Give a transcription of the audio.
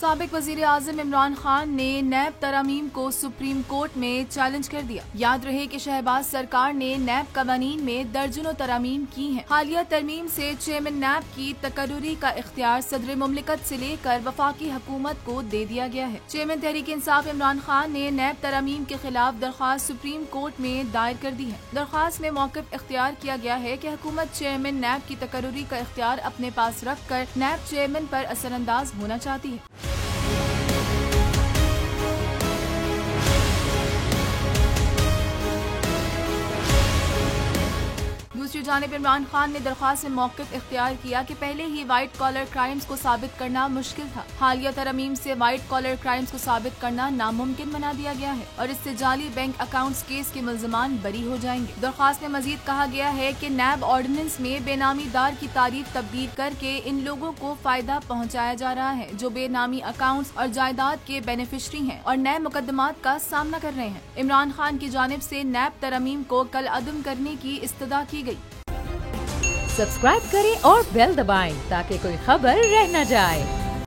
साबिक वजीर आजम इमरान खान ने नैब तरमीम को सुप्रीम कोर्ट में चैलेंज कर दिया। याद रहे कि शहबाज सरकार ने नैब कवानीन में दर्जनों तरमीम की हैं। हालिया तरमीम से चेयरमैन नैब की तकर्रुरी का इख्तियार सदर मुमलिकत से लेकर वफाकी हुकूमत को दे दिया गया है। चेयरमैन तहरीक इंसाफ इमरान खान ने नैब तरमीम के खिलाफ दरख्वास्त सुप्रीम कोर्ट में दायर कर दी है। दरख्वास्त में मौक़िफ़ इख्तियार किया गया है कि हुकूमत चेयरमैन नैब की तकर्रुरी का इख्तियार अपने पास रख कर नैब चेयरमैन पर असरअंदाज होना चाहती है। दूसरी जानिब इमरान खान ने दरख्वास्त में मौक़िफ़ इख्तियार किया कि पहले ही व्हाइट कॉलर क्राइम्स को साबित करना मुश्किल था। हालिया तरमीम से व्हाइट कॉलर क्राइम्स को साबित करना नामुमकिन बना दिया गया है और इससे जाली बैंक अकाउंट्स केस के मुल्ज़िमान बरी हो जाएंगे। दरख्वास्त में मजीद कहा गया है कि नैब ऑर्डिनेंस में बेनामी दार की तारीफ तब्दील करके इन लोगों को फायदा पहुँचाया जा रहा है जो बेनामी अकाउंट्स और जायदाद के बेनिफिशरी हैं और नए मुकदमात का सामना कर रहे हैं। इमरान खान की जानिब से नैब तरमीम को कल अदम करने की इस्तदा की गई। सब्सक्राइब करें और बेल दबाएं ताकि कोई खबर रह न जाए।